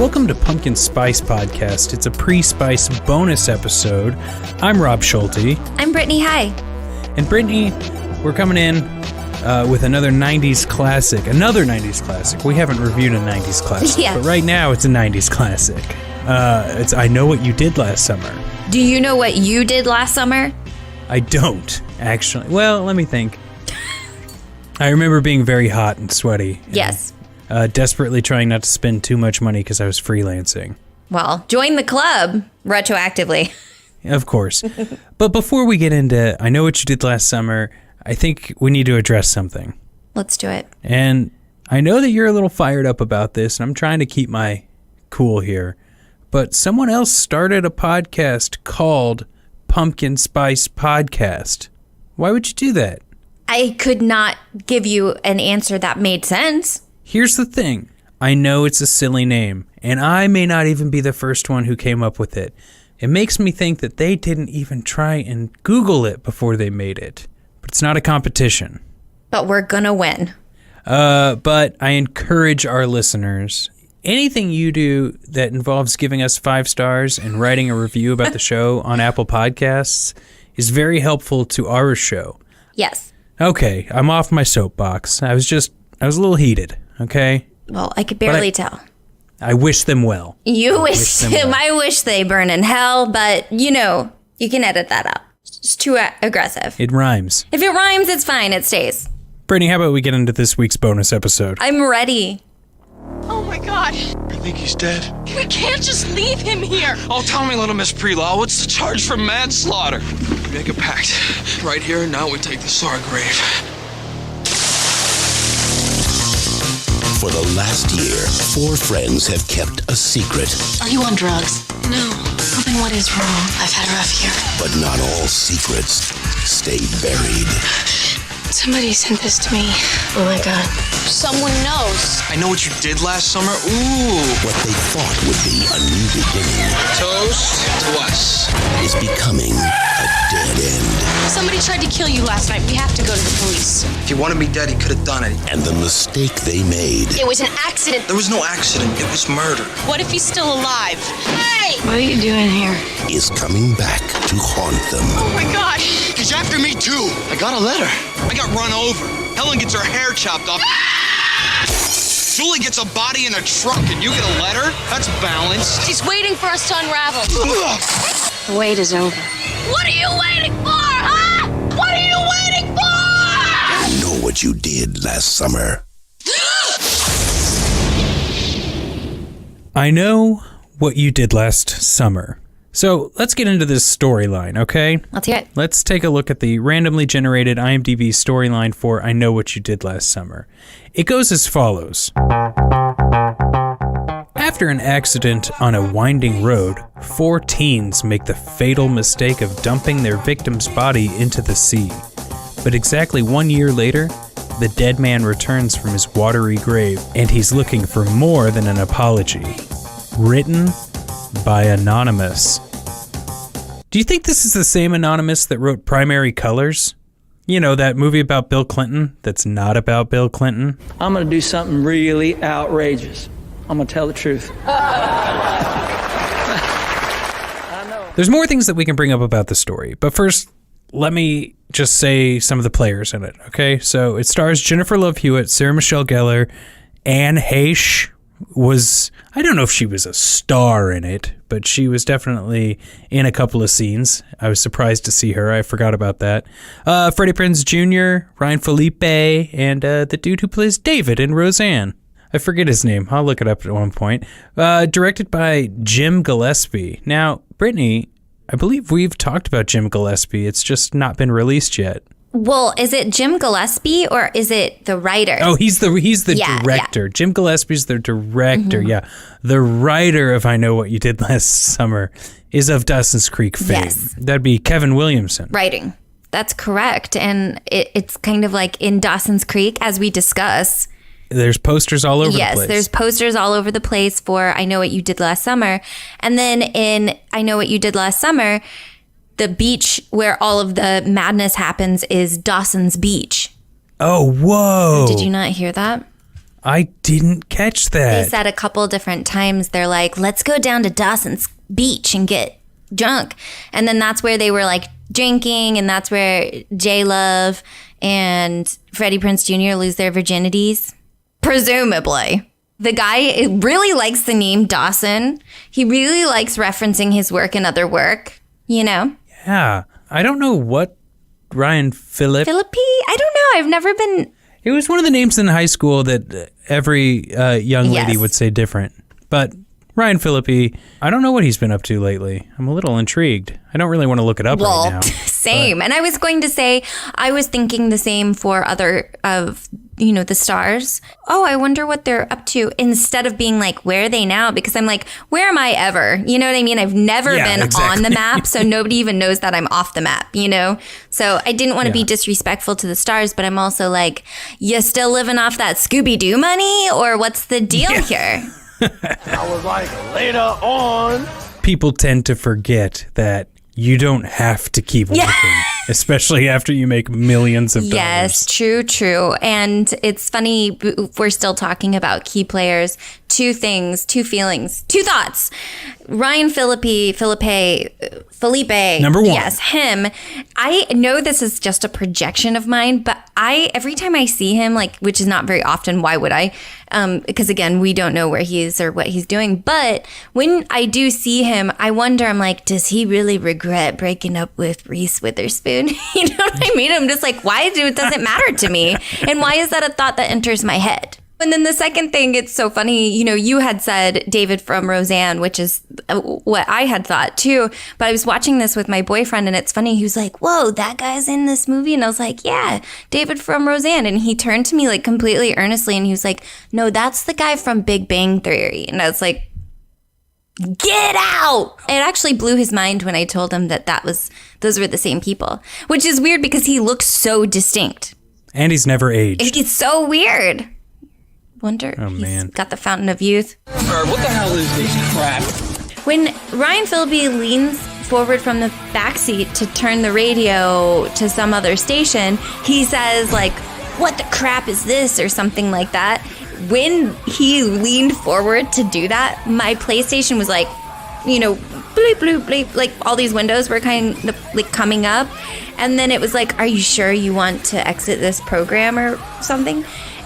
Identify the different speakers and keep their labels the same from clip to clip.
Speaker 1: Welcome to Pumpkin Spice Podcast. It's a pre-spice bonus episode. I'm Rob Schulte.
Speaker 2: I'm Brittany. Hi.
Speaker 1: And Brittany, we're coming in with another 90s classic. Another 90s classic. We haven't reviewed a 90s classic, but right now it's a 90s classic. It's I Know What You Did Last Summer.
Speaker 2: Do you know what you did last summer?
Speaker 1: I don't, actually. Well, let me think. I remember being very hot and sweaty.
Speaker 2: Yes.
Speaker 1: Desperately trying not to spend too much money because I was freelancing.
Speaker 2: Well, join the club retroactively.
Speaker 1: Of course. But before we get into I Know What You Did Last Summer, I think we need to address something.
Speaker 2: Let's do it.
Speaker 1: And I know that you're a little fired up about this, and I'm trying to keep my cool here. But someone else started a podcast called Pumpkin Spice Podcast. Why would you do that?
Speaker 2: I could not give you an answer that made sense.
Speaker 1: Here's the thing. I know it's a silly name, and I may not even be the first one who came up with it. It makes me think that they didn't even try and Google it before they made it. But it's not a competition.
Speaker 2: But we're gonna win.
Speaker 1: But I encourage our listeners, anything you do that involves giving us 5 stars and writing a review about the show on Apple Podcasts is very helpful to our show.
Speaker 2: Yes.
Speaker 1: Okay, I'm off my soapbox. I was a little heated, okay?
Speaker 2: Well, I could barely tell.
Speaker 1: I wish them well.
Speaker 2: You wish them. I wish they burn in hell, but you can edit that out. It's too aggressive.
Speaker 1: It rhymes.
Speaker 2: If it rhymes, it's fine. It stays.
Speaker 1: Brittany, how about we get into this week's bonus episode?
Speaker 2: I'm ready.
Speaker 3: Oh my god.
Speaker 4: You think he's dead?
Speaker 3: We can't just leave him here.
Speaker 4: Oh, tell me, little Miss Prelaw, what's the charge for manslaughter? We make a pact. Right here and now we take this to our grave.
Speaker 5: For the last year, 4 friends have kept a secret.
Speaker 6: Are you on drugs?
Speaker 3: No.
Speaker 6: Well, then what is wrong? I've had a rough year.
Speaker 5: But not all secrets stay buried.
Speaker 6: Somebody sent this to me. Oh my god.
Speaker 3: Someone knows.
Speaker 4: I know what you did last summer. Ooh.
Speaker 5: What they thought would be a new beginning
Speaker 4: Toast to us.
Speaker 5: is becoming a dead end.
Speaker 3: Somebody tried to kill you last night. We have to go to the police.
Speaker 7: If he wanted me dead, he could have done it.
Speaker 5: And the mistake they made
Speaker 3: It was an accident.
Speaker 7: There was no accident. It was murder.
Speaker 3: What if he's still alive? Hey!
Speaker 6: What are you doing here?
Speaker 5: is coming back to haunt them.
Speaker 3: Oh my god.
Speaker 4: He's after me too. I got a letter. I got run over. Helen gets her hair chopped off. Julie gets a body in a truck and you get a letter? That's balanced.
Speaker 3: She's waiting for us to unravel.
Speaker 6: The wait is over.
Speaker 3: What are you waiting for, huh? What are you waiting for?
Speaker 5: Know what you did last summer.
Speaker 1: I Know What You Did Last Summer. So let's get into this storyline, okay?
Speaker 2: Let's hear it.
Speaker 1: Let's take a look at the randomly generated IMDb storyline for I Know What You Did Last Summer. It goes as follows. After an accident on a winding road, 4 teens make the fatal mistake of dumping their victim's body into the sea. But exactly 1 year later, the dead man returns from his watery grave, and he's looking for more than an apology. Written by Anonymous. Do you think this is the same Anonymous that wrote Primary Colors? You know, that movie about Bill Clinton that's not about Bill Clinton?
Speaker 8: I'm going to do something really outrageous. I'm going to tell the truth.
Speaker 1: There's more things that we can bring up about the story, but first, let me just say some of the players in it, okay? So it stars Jennifer Love Hewitt, Sarah Michelle Gellar, Anne Heche was, I don't know if she was a star in it, but she was definitely in a couple of scenes. I was surprised to see her. I forgot about that. Freddie Prinze Jr., Ryan Felipe, and the dude who plays David in Roseanne. I forget his name. I'll look it up at one point. Directed by Jim Gillespie. Now, Brittany, I believe we've talked about Jim Gillespie. It's just not been released yet.
Speaker 2: Well, is it Jim Gillespie or is it the writer?
Speaker 1: Oh, he's the director. Yeah. Jim Gillespie's the director. Mm-hmm. Yeah. The writer of I Know What You Did Last Summer is of Dawson's Creek fame. Yes. That'd be Kevin Williamson.
Speaker 2: Writing. That's correct. And it's kind of like in Dawson's Creek, as we discuss.
Speaker 1: There's posters all over the place.
Speaker 2: Yes, there's posters all over the place for I Know What You Did Last Summer. And then in I Know What You Did Last Summer, the beach where all of the madness happens is Dawson's Beach.
Speaker 1: Oh, whoa.
Speaker 2: Did you not hear that?
Speaker 1: I didn't catch that.
Speaker 2: They said a couple different times, they're like, let's go down to Dawson's Beach and get drunk. And then that's where they were like drinking, and that's where J-Love and Freddie Prinze Jr. lose their virginities. Presumably. The guy really likes the name Dawson. He really likes referencing his work and other work, you know?
Speaker 1: Yeah. I don't know what Ryan Phillippe.
Speaker 2: I don't know. I've never been...
Speaker 1: It was one of the names in high school that every young lady would say different. But Ryan Phillippe, I don't know what he's been up to lately. I'm a little intrigued. I don't really want to look it up right now.
Speaker 2: Same. And I was going to say, I was thinking the same for other of, the stars. Oh, I wonder what they're up to, instead of being like, where are they now? Because I'm like, where am I ever? You know what I mean? I've never been on the map, so nobody even knows that I'm off the map, So I didn't want to be disrespectful to the stars, but I'm also like, you still living off that Scooby-Doo money? Or what's the deal here?
Speaker 9: I was like, later on.
Speaker 1: People tend to forget that you don't have to keep working, especially after you make millions of dollars.
Speaker 2: Yes, true. And it's funny, we're still talking about key players. Two things, two feelings, two thoughts. Ryan Phillippe, number one. Yes, him. I know this is just a projection of mine, but every time I see him, like, which is not very often, why would I? Because again, we don't know where he is or what he's doing. But when I do see him, I wonder, I'm like, does he really regret breaking up with Reese Witherspoon? You know what I mean? I'm just like, why does it matter to me? And why is that a thought that enters my head? And then the second thing, it's so funny, you had said David from Roseanne, which is what I had thought too. But I was watching this with my boyfriend, and it's funny. He was like, whoa, that guy's in this movie. And I was like, yeah, David from Roseanne. And he turned to me like completely earnestly, and he was like, no, that's the guy from Big Bang Theory. And I was like, get out. It actually blew his mind when I told him that those were the same people, which is weird because he looks so distinct.
Speaker 1: And he's never aged.
Speaker 2: It's so weird. Wonder he's got the fountain of youth.
Speaker 7: What the hell is this crap?
Speaker 2: When Ryan Phillippe leans forward from the backseat to turn the radio to some other station, he says like, what the crap is this? Or something like that. When he leaned forward to do that, my PlayStation was like, bleep, bloop, bleep. Like all these windows were kind of like coming up. And then it was like, are you sure you want to exit this program or something?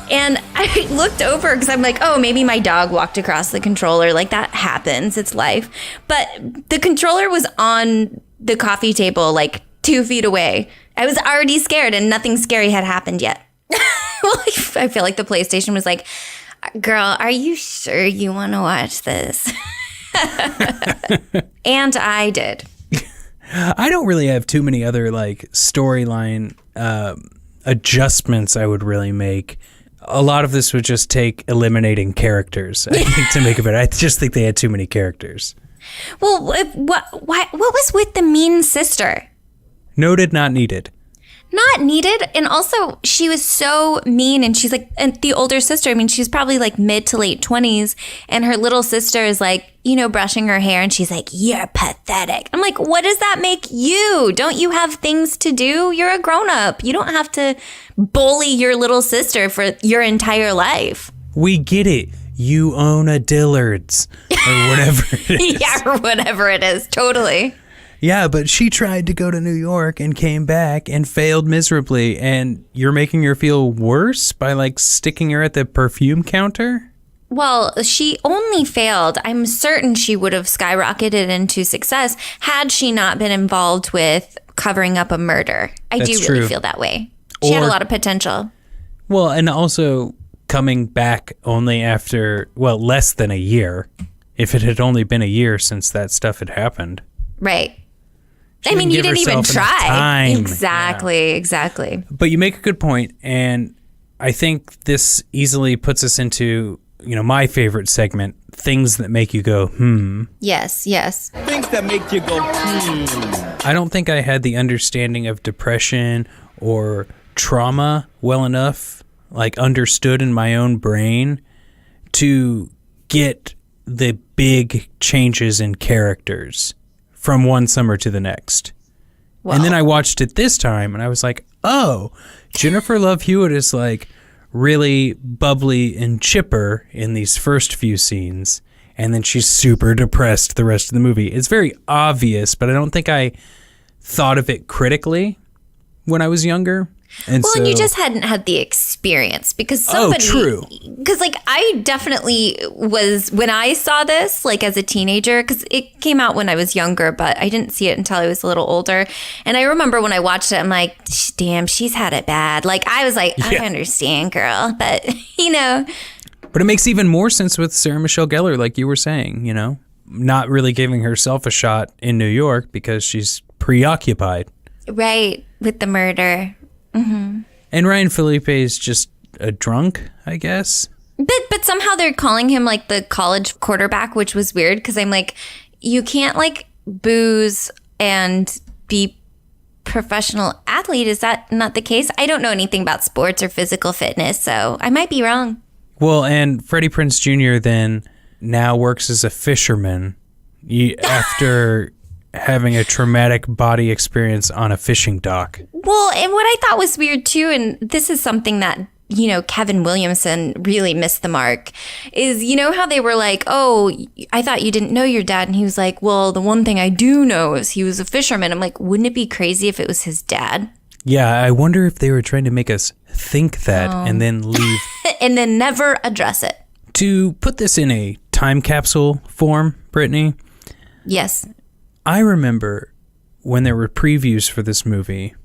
Speaker 2: And I looked over because I'm like, oh, maybe my dog walked across the controller. Like, that happens. It's life. But the controller was on the coffee table, like 2 feet away. I was already scared, and nothing scary had happened yet. I feel like the PlayStation was like, girl, are you sure you want to watch this? And I did.
Speaker 1: I don't really have too many other, like, storyline adjustments I would really make. A lot of this would just take eliminating characters, I think, to make it better. I just think they had too many characters.
Speaker 2: Well, what was with the mean sister?
Speaker 1: Noted, not needed.
Speaker 2: Not needed. And also, she was so mean. And she's like, and the older sister, I mean, she's probably like mid to late 20s. And her little sister is like, brushing her hair. And she's like, you're pathetic. I'm like, what does that make you? Don't you have things to do? You're a grown up. You don't have to bully your little sister for your entire life.
Speaker 1: We get it. You own a Dillard's or whatever it is.
Speaker 2: Yeah, or whatever it is. Totally.
Speaker 1: Yeah, but she tried to go to New York and came back and failed miserably. And you're making her feel worse by like sticking her at the perfume counter?
Speaker 2: Well, she only failed. I'm certain she would have skyrocketed into success had she not been involved with covering up a murder. I do really feel that way. She had a lot of potential.
Speaker 1: Well, and also coming back only after, less than a year. If it had only been a year since that stuff had happened.
Speaker 2: Right. I mean, you didn't even try. Exactly.
Speaker 1: But you make a good point, and I think this easily puts us into, my favorite segment, things that make you go,
Speaker 2: Yes.
Speaker 9: Things that make you go,
Speaker 1: I don't think I had the understanding of depression or trauma well enough, like understood in my own brain to get the big changes in characters from one summer to the next. Wow. And then I watched it this time and I was like, oh, Jennifer Love Hewitt is like really bubbly and chipper in these first few scenes, and then she's super depressed the rest of the movie. It's very obvious, but I don't think I thought of it critically when I was younger. And
Speaker 2: and you just hadn't had the experience because somebody...
Speaker 1: Oh, true.
Speaker 2: Because, like, I definitely was... When I saw this, like, as a teenager, because it came out when I was younger, but I didn't see it until I was a little older. And I remember when I watched it, I'm like, damn, she's had it bad. Like, I was like, I understand, girl. But, you know...
Speaker 1: But it makes even more sense with Sarah Michelle Gellar, like you were saying, you know? Not really giving herself a shot in New York because she's preoccupied.
Speaker 2: Right, with the murder. Mm-hmm.
Speaker 1: And Ryan Phillippe is just a drunk, I guess.
Speaker 2: But somehow they're calling him like the college quarterback, which was weird because I'm like, you can't like booze and be professional athlete. Is that not the case? I don't know anything about sports or physical fitness, so I might be wrong.
Speaker 1: Well, and Freddie Prinze Jr. then now works as a fisherman after having a traumatic body experience on a fishing dock.
Speaker 2: Well, and what I thought was weird too, and this is something that, you know, Kevin Williamson really missed the mark, is, you know how they were like, oh, I thought you didn't know your dad. And he was like, well, the one thing I do know is he was a fisherman. I'm like, wouldn't it be crazy if it was his dad?
Speaker 1: Yeah, I wonder if they were trying to make us think that and then leave.
Speaker 2: And then never address it.
Speaker 1: To put this in a time capsule form, Brittany.
Speaker 2: Yes.
Speaker 1: I remember when there were previews for this movie,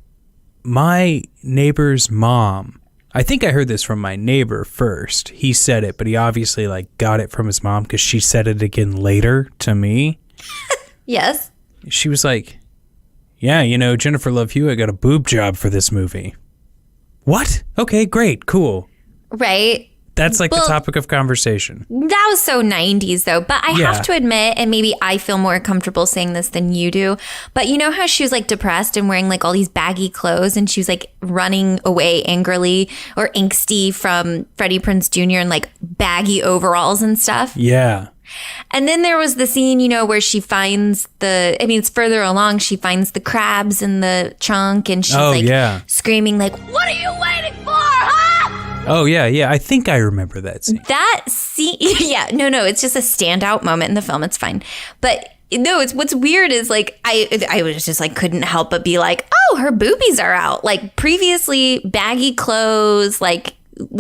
Speaker 1: my neighbor's mom, I think I heard this from my neighbor first. He said it, but he obviously like got it from his mom because she said it again later to me.
Speaker 2: Yes.
Speaker 1: She was like, yeah, you know, Jennifer Love Hewitt got a boob job for this movie. What? Okay, great, cool.
Speaker 2: Right.
Speaker 1: That's like the topic of conversation.
Speaker 2: That was so 90s though. But I have to admit, and maybe I feel more comfortable saying this than you do, but you know how she was like depressed and wearing like all these baggy clothes and she was like running away angrily or angsty from Freddie Prinze Jr. in like baggy overalls and stuff?
Speaker 1: Yeah.
Speaker 2: And then there was the scene, you know, where she finds it's further along, she finds the crabs in the trunk and she's screaming like, what are you waiting for, huh?
Speaker 1: Oh, yeah. I think I remember that scene.
Speaker 2: That scene, no, it's just a standout moment in the film. It's fine. But no, it's what's weird is like, I was just like, couldn't help but be like, oh, her boobies are out. Like previously baggy clothes, like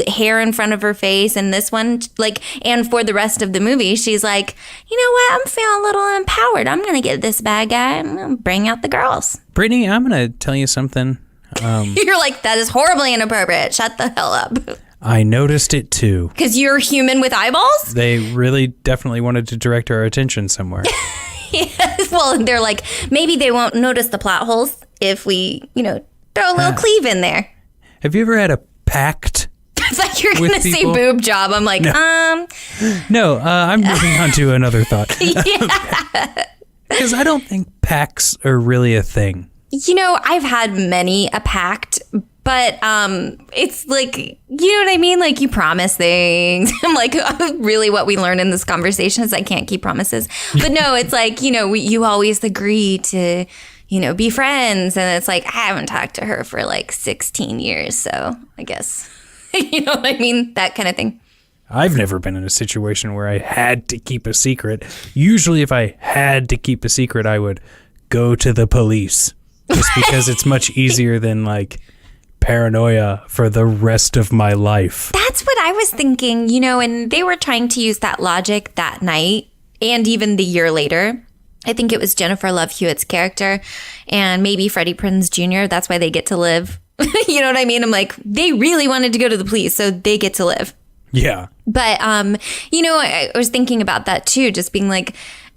Speaker 2: hair in front of her face. And this one, like, and for the rest of the movie, she's like, you know what? I'm feeling a little empowered. I'm going to get this bad guy. I'm going to bring out the girls.
Speaker 1: Brittany, I'm going to tell you something.
Speaker 2: You're like, that is horribly inappropriate. Shut the hell up.
Speaker 1: I noticed it too.
Speaker 2: Because you're human with eyeballs?
Speaker 1: They really definitely wanted to direct our attention somewhere.
Speaker 2: Yes. Well, they're like, maybe they won't notice the plot holes if we, you know, throw a little cleave in there.
Speaker 1: Have you ever had a pact?
Speaker 2: I thought you were going to say boob job. I'm like,
Speaker 1: No, I'm moving on to another thought.
Speaker 2: Yeah.
Speaker 1: Because I don't think pacts are really a thing.
Speaker 2: You know, I've had many a pact, but it's like, you know what I mean? Like you promise things. I'm like, really what we learn in this conversation is I can't keep promises. But no, it's like, you know, you always agree to, you know, be friends. And it's like, I haven't talked to her for like 16 years. So I guess, you know what I mean? That kind of thing.
Speaker 1: I've never been in a situation where I had to keep a secret. Usually if I had to keep a secret, I would go to the police. Just because it's much easier than like paranoia for the rest of my life.
Speaker 2: That's what I was thinking, you know, and they were trying to use that logic that night and even the year later. I think it was Jennifer Love Hewitt's character and maybe Freddie Prinze Jr. That's why they get to live. You know what I mean? I'm like, they really wanted to go to the police, so they get to live.
Speaker 1: Yeah.
Speaker 2: But, you know, I was thinking about that too, just being like,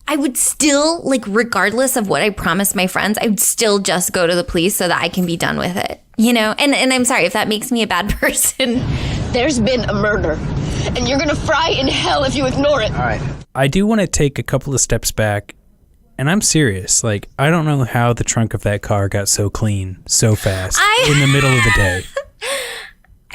Speaker 2: I would still, like, regardless of what I promised my friends, I would still just go to the police so that I can be done with it, you know? And I'm sorry if that makes me a bad person.
Speaker 6: There's been a murder, and you're gonna fry in hell if you ignore it.
Speaker 9: All right.
Speaker 1: I do want to take a couple of steps back, and I'm serious. Like, I don't know how the trunk of that car got so clean so fast in the middle of the day.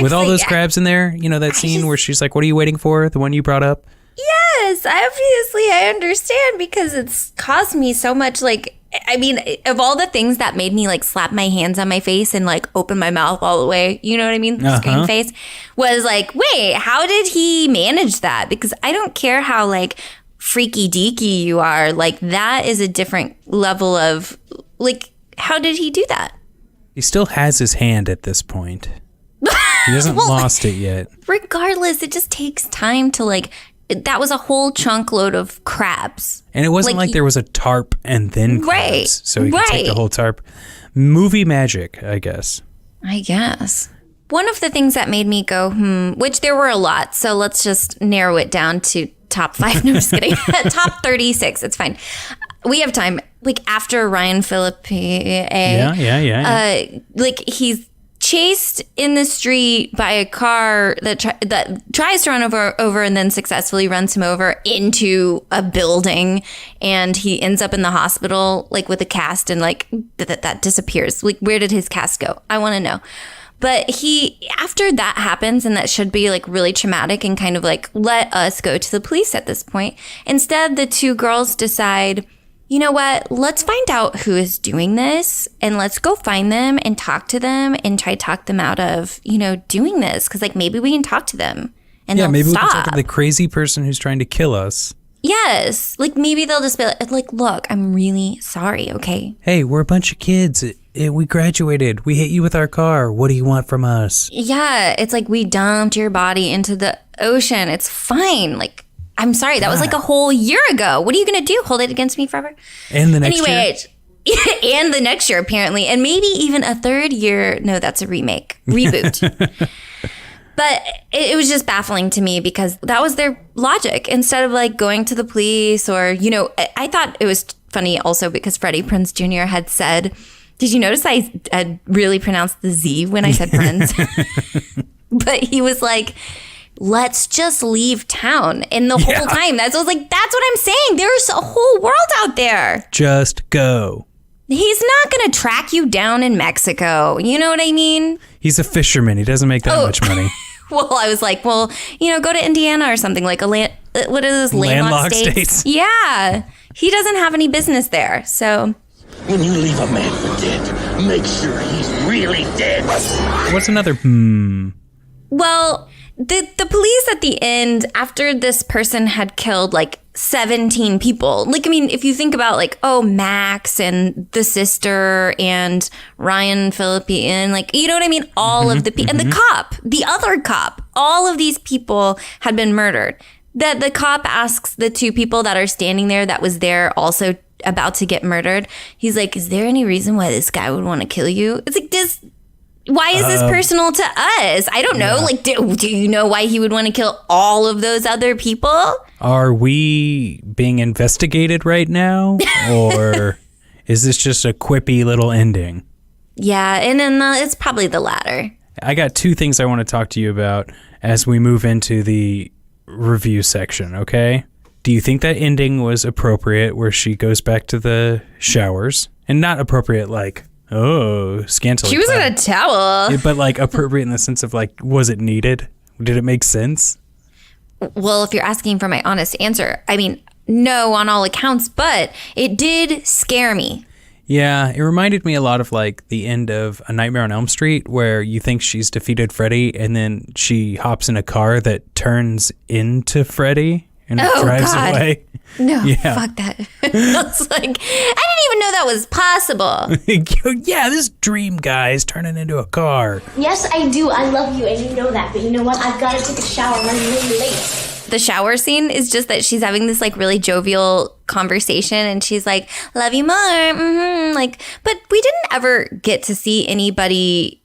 Speaker 1: With all those crabs in there, you know, that scene where she's like, what are you waiting for? The one you brought up?
Speaker 2: Yes, obviously I understand because it's caused me so much like I mean, of all the things that made me like slap my hands on my face and like open my mouth all the way, you know what I mean? Scream face was like, wait, how did he manage that? Because I don't care how like freaky deaky you are. Like that is a different level of like, how did he do that?
Speaker 1: He still has his hand at this point. He hasn't lost it yet.
Speaker 2: Regardless, it just takes time to like, that was a whole chunk load of crabs.
Speaker 1: And it wasn't like there was a tarp and then crabs.
Speaker 2: Right,
Speaker 1: So he could take the whole tarp. Movie magic, I guess.
Speaker 2: I guess. One of the things that made me go, which there were a lot. So let's just narrow it down to top 5. No, just kidding. Top 36. It's fine. We have time. Like after Ryan Phillippe. Like he's chased in the street by a car that tries to run over and then successfully runs him over into a building, and he ends up in the hospital like with a cast, and like that disappears. Like where did his cast go? I want to know. But after that happens, and that should be like really traumatic and kind of like let us go to the police at this point. Instead, the two girls decide, you know what, let's find out who is doing this and let's go find them and talk to them and try to talk them out of, doing this. Because like maybe we can talk to them and they'll
Speaker 1: maybe
Speaker 2: stop.
Speaker 1: we can talk to the crazy person who's trying to kill us.
Speaker 2: Yes. Like maybe they'll just be like, look, I'm really sorry, okay?
Speaker 1: Hey, we're a bunch of kids. We graduated. We hit you with our car. What do you want from us?
Speaker 2: Yeah, it's like we dumped your body into the ocean. It's fine. Like, I'm sorry, that was like a whole year ago. What are you going to do? Hold it against me forever?
Speaker 1: And the next year?
Speaker 2: And the next year, apparently. And maybe even a third year. No, that's a reboot. But it was just baffling to me because that was their logic. Instead of like going to the police or, I thought it was funny also because Freddie Prinze Jr. had said, did you notice I really pronounced the Z when I said Prince? But he was like, let's just leave town. And the whole time, that's what I'm saying. There's a whole world out there.
Speaker 1: Just go.
Speaker 2: He's not going to track you down in Mexico. You know what I mean?
Speaker 1: He's a fisherman. He doesn't make that much money.
Speaker 2: Well, I was like, go to Indiana or something like what is this? Landlocked states? Yeah. He doesn't have any business there. So
Speaker 9: When you leave a man for dead, make sure he's really dead.
Speaker 1: What's another
Speaker 2: Well, the police at the end, after this person had killed like 17 people, like, I mean, if you think about like, Max and the sister and Ryan Phillippe and like, you know what I mean? All of the people, and the cop, the other cop, all of these people had been murdered. That the cop asks the two people that are standing there that was there also about to get murdered. He's like, is there any reason why this guy would want to kill you? It's like, why is this personal to us? I don't know. Like, do you know why he would want to kill all of those other people?
Speaker 1: Are we being investigated right now? Or is this just a quippy little ending?
Speaker 2: Yeah, and then it's probably the latter.
Speaker 1: I got two things I want to talk to you about as we move into the review section, okay? Do you think that ending was appropriate where she goes back to the showers? And not appropriate like, scantily.
Speaker 2: She was in a towel.
Speaker 1: But like appropriate in the sense of like, was it needed? Did it make sense?
Speaker 2: Well, if you're asking for my honest answer, I mean, no on all accounts, but it did scare me.
Speaker 1: Yeah, it reminded me a lot of like the end of A Nightmare on Elm Street where you think she's defeated Freddy and then she hops in a car that turns into Freddy and drives away.
Speaker 2: No, fuck that. I was like, I didn't even know that was possible.
Speaker 1: Yeah, this dream guy is turning into a car.
Speaker 3: Yes, I do. I love you, and you know that. But you know what? I've got to take a shower. I'm really late.
Speaker 2: The shower scene is just that she's having this like really jovial conversation and she's like, love you more. Mm-hmm. Like, but we didn't ever get to see anybody,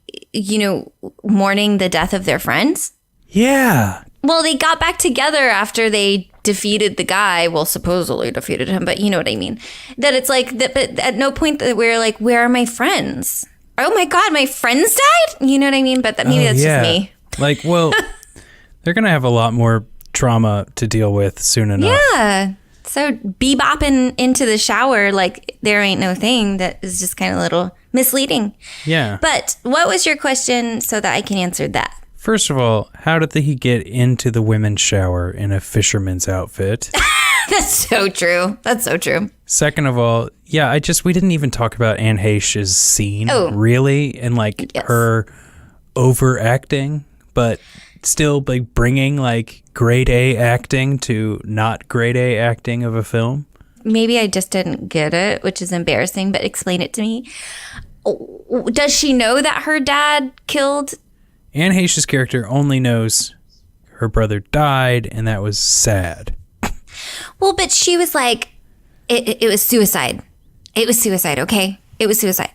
Speaker 2: mourning the death of their friends.
Speaker 1: Yeah.
Speaker 2: Well, they got back together after they defeated the guy. Well, supposedly defeated him, but you know what I mean. That it's like that, but at no point that we're like, where are my friends? Oh my God, my friends died? You know what I mean? But maybe that's just me.
Speaker 1: Like, well, they're going to have a lot more trauma to deal with soon enough.
Speaker 2: Yeah. So bebopping into the shower like there ain't no thing, that is just kind of a little misleading.
Speaker 1: Yeah.
Speaker 2: But what was your question so that I can answer that?
Speaker 1: First of all, how did he get into the women's shower in a fisherman's outfit?
Speaker 2: That's so true. That's so true.
Speaker 1: Second of all, yeah, we didn't even talk about Anne Heche's scene, really, and like her overacting, but still like bringing like grade A acting to not grade A acting of a film.
Speaker 2: Maybe I just didn't get it, which is embarrassing, but explain it to me. Does she know that her dad killed?
Speaker 1: Anne Heche's character only knows her brother died, and that was sad.
Speaker 2: Well, but she was like, it was suicide. It was suicide, okay? It was suicide.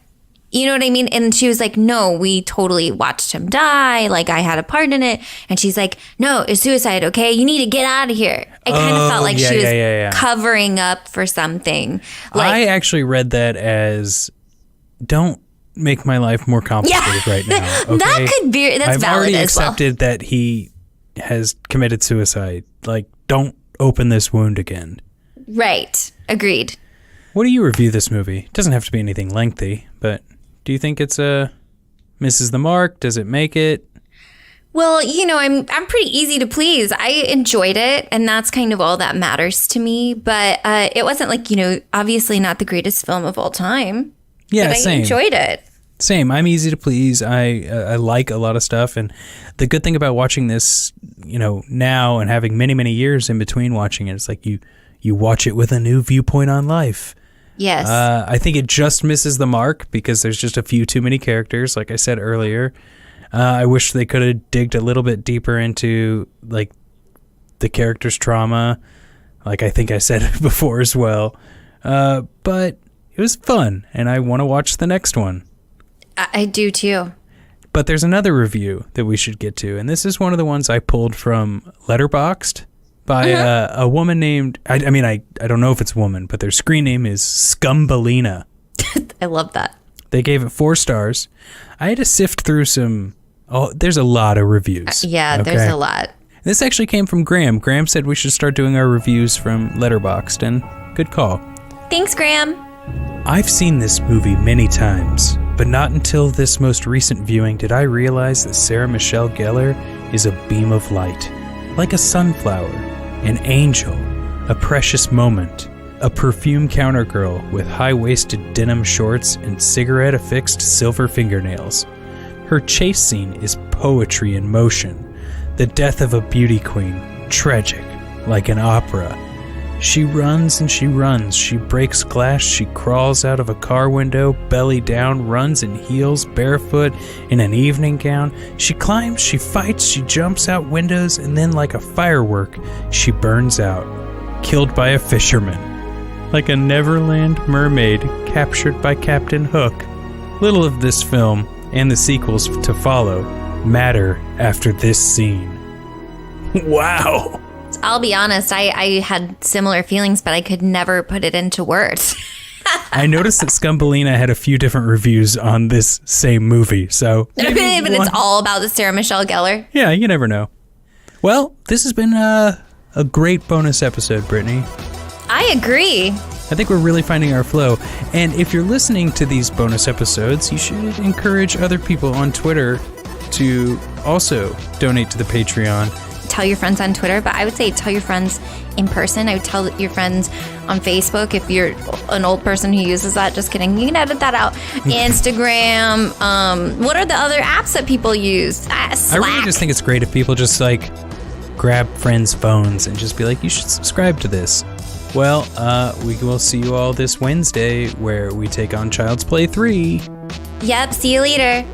Speaker 2: You know what I mean? And she was like, no, we totally watched him die. Like, I had a part in it. And she's like, no, it's suicide, okay? You need to get out of here. I kind of felt like she was covering up for something. Like,
Speaker 1: I actually read that as, don't make my life more complicated right now, okay?
Speaker 2: That could be, that's
Speaker 1: I've
Speaker 2: valid
Speaker 1: already
Speaker 2: as well.
Speaker 1: accepted that he has committed suicide. Like, don't open this wound again.
Speaker 2: Right. Agreed.
Speaker 1: What do you review this movie? It doesn't have to be anything lengthy, but do you think it's misses the mark? Does it make it?
Speaker 2: Well, you know, I'm pretty easy to please. I enjoyed it, and that's kind of all that matters to me. But it wasn't like, you know, obviously not the greatest film of all time.
Speaker 1: Yeah,
Speaker 2: but
Speaker 1: same.
Speaker 2: I enjoyed it.
Speaker 1: Same. I'm easy to please. I like a lot of stuff, and the good thing about watching this, you know, now and having many, many years in between watching it, it's like you watch it with a new viewpoint on life.
Speaker 2: Yes.
Speaker 1: I think it just misses the mark because there's just a few too many characters, like I said earlier. I wish they could have digged a little bit deeper into like the character's trauma, like I think I said before as well. But it was fun, and I want to watch the next one.
Speaker 2: I do too.
Speaker 1: But there's another review that we should get to, and this is one of the ones I pulled from Letterboxd by a woman named, I don't know if it's a woman, but their screen name is Scumbellina.
Speaker 2: I love that.
Speaker 1: They gave it 4 stars. I had to sift through there's a lot of reviews.
Speaker 2: There's a lot.
Speaker 1: This actually came from Graham. Graham said we should start doing our reviews from Letterboxd, and good call.
Speaker 2: Thanks, Graham.
Speaker 1: I've seen this movie many times, but not until this most recent viewing did I realize that Sarah Michelle Gellar is a beam of light, like a sunflower, an angel, a precious moment, a perfume counter girl with high-waisted denim shorts and cigarette-affixed silver fingernails. Her chase scene is poetry in motion, the death of a beauty queen, tragic, like an opera. She runs and she runs, she breaks glass, she crawls out of a car window, belly down, runs in heels, barefoot, in an evening gown. She climbs, she fights, she jumps out windows, and then like a firework, she burns out, killed by a fisherman. Like a Neverland mermaid captured by Captain Hook. Little of this film, and the sequels to follow, matter after this scene. Wow!
Speaker 2: I'll be honest, I had similar feelings, but I could never put it into words.
Speaker 1: I noticed that Scumbellina had a few different reviews on this same movie, so...
Speaker 2: But it's all about the Sarah Michelle Gellar.
Speaker 1: Yeah, you never know. Well, this has been a great bonus episode, Brittany.
Speaker 2: I agree.
Speaker 1: I think we're really finding our flow. And if you're listening to these bonus episodes, you should encourage other people on Twitter to also donate to the Patreon.
Speaker 2: Tell your friends on Twitter, but I would say tell your friends in person. I would tell your friends on Facebook if you're an old person who uses that. Just kidding. You can edit that out. Instagram. What are the other apps that people use? Slack.
Speaker 1: I really just think it's great if people just like grab friends' phones and just be like, you should subscribe to this. Well, we will see you all this Wednesday where we take on Child's Play 3.
Speaker 2: Yep. See you later.